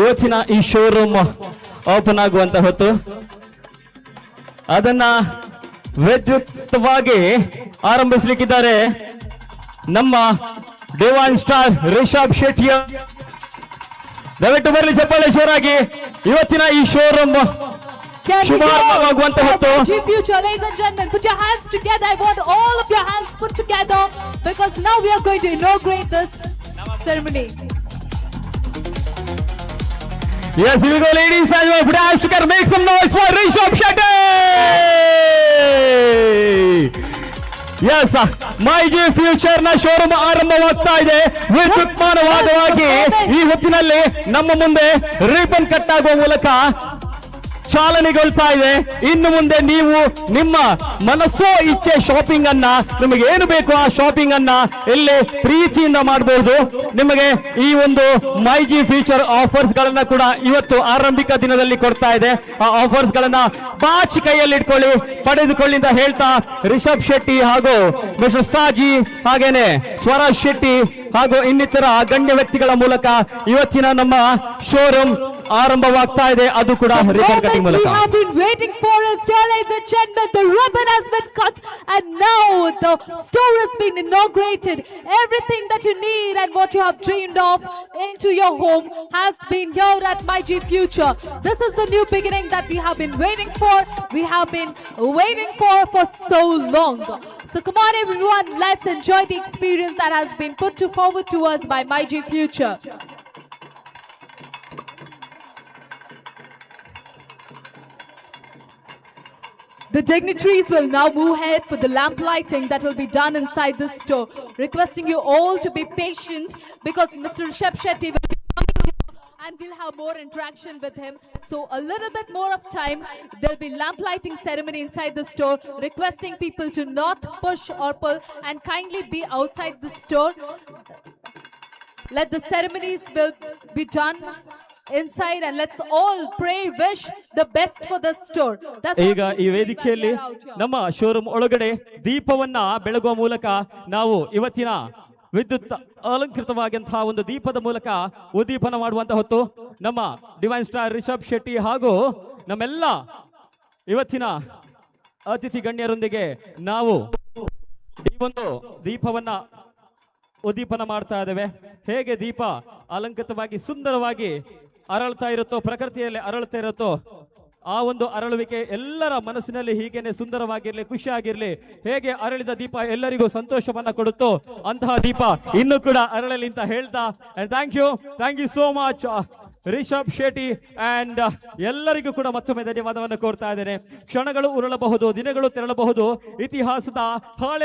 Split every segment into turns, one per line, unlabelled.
ಇವತ್ತಿನ ಈ showroom open ಆಗುವಂತ ಹೊತ್ತು ಅದನ್ನ ವಿದ್ಯುಕ್ತವಾಗಿ ಆರಂಭಿಸಲಿಕ್ಕಿದ್ದಾರೆ ನಮ್ಮ ಡಿವೈನ್ ಸ್ಟಾರ್ ರಿಷಬ್ ಶೆಟ್ಟಿ. ದಯವಿಟ್ಟು ಬರಲಿ ಚಪ್ಪಾಳೆ ಜೋರಾಗಿ. ಇವತ್ತಿನ ಈ ಶೋರೂಮ್ ಶುಭಾರಂಭವಾಗುವಂತ ಹೊತ್ತು.
Future, ladies and gentlemen, put your hands together. I want all of your hands put together because now we are going to inaugurate this ceremony.
Yes, here we go, ladies and gentlemen. Put your hands together. Make some noise for Rishabh Shetty. Yes, myG future ನ showroom ಆರಂಭವಾಗ್ತಾ ಇದೆ. ವಿದ್ಯುನ್ಮಾನವಾಗಿ ಈ ಹೊತ್ತಿನಲ್ಲಿ ನಮ್ಮ ಮುಂದೆ ribbon cut ಆಗುವ ಮೂಲಕ ಚಾಲನೆಗೊಳ್ತಾ ಇದೆ. ಇನ್ನು ಮುಂದೆ ನೀವು ನಿಮ್ಮ ಮನಸ್ಸೋ ಇಚ್ಛೆ ಶಾಪಿಂಗ್ ಅನ್ನ, ನಿಮಗೆ ಏನು ಬೇಕು ಆ ಶಾಪಿಂಗ್ ಅನ್ನ ಇಲ್ಲಿ ಪ್ರೀತಿಯಿಂದ ಮಾಡಬಹುದು. ನಿಮಗೆ ಈ ಒಂದು ಮೈಜಿ ಫ್ಯೂಚರ್ ಆಫರ್ಸ್ ಗಳನ್ನ ಕೂಡ ಇವತ್ತು ಆರಂಭಿಕ ದಿನದಲ್ಲಿ ಕೊಡ್ತಾ ಇದೆ. ಆ ಆಫರ್ಸ್ ಗಳನ್ನ ಬಾಚಿ ಕೈಯಲ್ಲಿ ಇಟ್ಕೊಳ್ಳಿ, ಪಡೆದುಕೊಳ್ಳಿ ಅಂತ ಹೇಳ್ತಾ ರಿಷಬ್ ಶೆಟ್ಟಿ ಹಾಗೂ ಮಿಸ್ಟರ್ ಸಾಜಿ ಹಾಗೇನೆ ಸ್ವರಾಜ್ ಶೆಟ್ಟಿ ಹಾಗೂ ಇನ್ನಿತರ ಗಣ್ಯ ವ್ಯಕ್ತಿಗಳ ಮೂಲಕ ಇವತ್ತಿನ ನಮ್ಮ ಶೋರೂಮ್ ಆರಂಭವಾಗ್ತಾ ಇದೆ. ಅದು ಕೂಡ ರಿಬನ್ ಕಟಿಂಗ್ ಮೂಲಕ.
We have been waiting for us, ladies and gentlemen. The ribbon has been cut and now the store has been inaugurated. Everything that you need and what you have dreamed of into your home has been here at MyG Future. This is the new beginning that we have been waiting for. We have been waiting for so long. So come on everyone, let's enjoy the experience that has been put forward to us by MyG Future. The dignitaries will now move ahead for the lamp lighting that will be done inside this store. Requesting you all to be patient because Mr. Rishabh Shetty will be coming here and we'll have more interaction with him. So a little bit more of time. There'll be lamp lighting ceremony inside the store. Requesting people to not push or pull and kindly be outside the store. Let the ceremonies will be done inside and let's all pray, wish the best for the store.
ಈಗ ಈ ವೇದಿಕೆಯಲ್ಲಿ ನಮ್ಮ showroom ಒಳಗಡೆ ದೀಪವನ್ನ ಬೆಳಗುವ ಮೂಲಕ ನಾವು ಇವತ್ತಿನ ವಿದ್ಯುತ್ ಅಲಂಕೃತವಾದಂತಹ ಒಂದು ದೀಪದ ಮೂಲಕ ಉದ್ದೀಪನ ಮಾಡುವಂತ ಹೊತ್ತು ನಮ್ಮ ಡಿವೈನ್ ಸ್ಟಾರ್ ರಿಷಬ್ ಶೆಟ್ಟಿ ಹಾಗೂ ನಮ್ಮೆಲ್ಲ ಇವತ್ತಿನ ಅತಿಥಿ ಗಣ್ಯರೊಂದಿಗೆ ನಾವು ಈ ಒಂದು ದೀಪವನ್ನ ಉದ್ದೀಪನ ಮಾಡ್ತಾ ಇದ್ದೇವೆ. ಹೇಗೆ ದೀಪ ಅಲಂಕೃತವಾಗಿ ಸುಂದರವಾಗಿ ಅರಳ್ತಾ ಇರುತ್ತೋ, ಪ್ರಕೃತಿಯಲ್ಲಿ ಅರಳ್ತಾ ಇರುತ್ತೋ, ಆ ಒಂದು ಅರಳುವಿಕೆ ಎಲ್ಲರ ಮನಸ್ಸಿನಲ್ಲಿ ಹೀಗೇನೆ ಸುಂದರವಾಗಿರ್ಲಿ, ಖುಷಿಯಾಗಿರ್ಲಿ. ಹೇಗೆ ಅರಳಿದ ದೀಪ ಎಲ್ಲರಿಗೂ ಸಂತೋಷವನ್ನ ಕೊಡುತ್ತೋ ಅಂತಹ ದೀಪ ಇನ್ನೂ ಕೂಡ ಅರಳಲಿ ಅಂತ ಹೇಳ್ತಾ thank you so much Rishab Shetty and ಎಲ್ಲರಿಗೂ ಕೂಡ ಮತ್ತೊಮ್ಮೆ ಧನ್ಯವಾದವನ್ನು ಕೋರ್ತಾ ಇದ್ದೇನೆ. ಕ್ಷಣಗಳು ಉರುಳಬಹುದು, ದಿನಗಳು ತೆರಳಬಹುದು. ಇತಿಹಾಸದ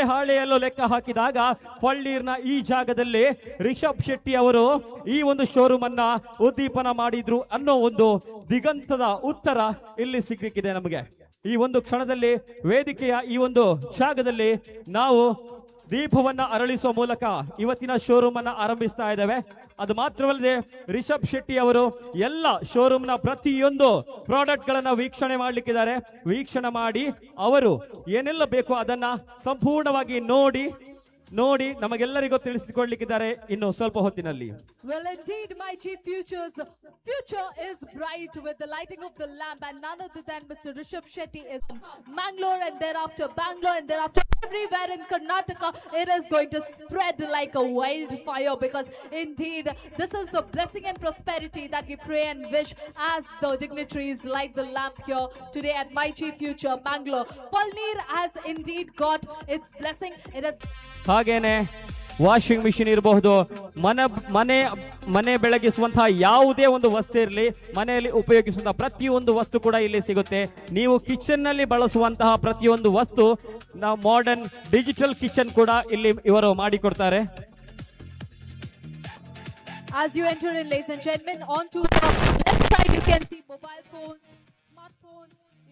ಹಾಳೆಯಲ್ಲೂ ಲೆಕ್ಕ ಹಾಕಿದಾಗ ಫಳ್ಳೀರ್ನ ಈ ಜಾಗದಲ್ಲಿ ರಿಷಬ್ ಶೆಟ್ಟಿ ಅವರು ಈ ಒಂದು ಶೋರೂಮ್ ಅನ್ನ ಉದ್ದೀಪನ ಮಾಡಿದ್ರು ಅನ್ನೋ ಒಂದು ದಿಗಂತದ ಉತ್ತರ ಇಲ್ಲಿ ಸಿಗ್ಲಿಕ್ಕಿದೆ ನಮಗೆ. ಈ ಒಂದು ಕ್ಷಣದಲ್ಲಿ ವೇದಿಕೆಯ ಈ ಒಂದು ಜಾಗದಲ್ಲಿ ನಾವು ದೀಪವನ್ನ ಅರಳಿಸುವ ಮೂಲಕ ಇವತ್ತಿನ ಶೋರೂಮ್ ಅನ್ನ ಆರಂಭಿಸ್ತಾ ಇದ್ದೇವೆ. ಅದು ಮಾತ್ರವಲ್ಲದೆ ರಿಷಬ್ ಶೆಟ್ಟಿ ಅವರು ಎಲ್ಲ ಶೋರೂಮ್ ನ ಪ್ರತಿಯೊಂದು ಪ್ರಾಡಕ್ಟ್ ಗಳನ್ನ ವೀಕ್ಷಣೆ ಮಾಡ್ಲಿಕ್ಕಿದ್ದಾರೆ. ವೀಕ್ಷಣೆ ಮಾಡಿ ಅವರು ಏನೆಲ್ಲ ಬೇಕು ಅದನ್ನ ಸಂಪೂರ್ಣವಾಗಿ ನೋಡಿ ನಮಗೆಲ್ಲರಿಗೂ ತಿಳಿಸಿಕೊಡ್ಲಿಕ್ಕಿದ್ದಾರೆ ಇನ್ನು ಸ್ವಲ್ಪ ಹೊತ್ತಿನಲ್ಲಿ.
Well, indeed, MyG Future's future is bright with the lighting of the lamp, and none other than Mr. Rishabh Shetty is Mangalore and thereafter Bangalore and thereafter everywhere in Karnataka. It is going to spread like a wildfire because indeed this is the blessing and prosperity that we pray and wish as the dignitaries light the lamp here today at MyG Future Bangalore. Palneer has indeed got its blessing. It has
ಹಾಗೇನೆ washing machine ಇರಬಹುದು, ಮನೆ ಬೆಳಗಿಸುವಂತಹ ಯಾವುದೇ ಒಂದು ವಸ್ತು ಇರಲಿ, ಮನೆಯಲ್ಲಿ ಉಪಯೋಗಿಸುವಂತಹ ಪ್ರತಿಯೊಂದು ವಸ್ತು ಕೂಡ ಇಲ್ಲಿ ಸಿಗುತ್ತೆ. ನೀವು ಕಿಚನ್ ನಲ್ಲಿ ಬಳಸುವಂತಹ ಪ್ರತಿಯೊಂದು ವಸ್ತು ನಾವು ಮಾಡರ್ನ್ ಡಿಜಿಟಲ್ ಕಿಚನ್ ಕೂಡ ಇಲ್ಲಿ ಇವರು ಮಾಡಿಕೊಡ್ತಾರೆ.
As you enter in, ladies and gentlemen, on to the left side you can see mobile phones, smartphones,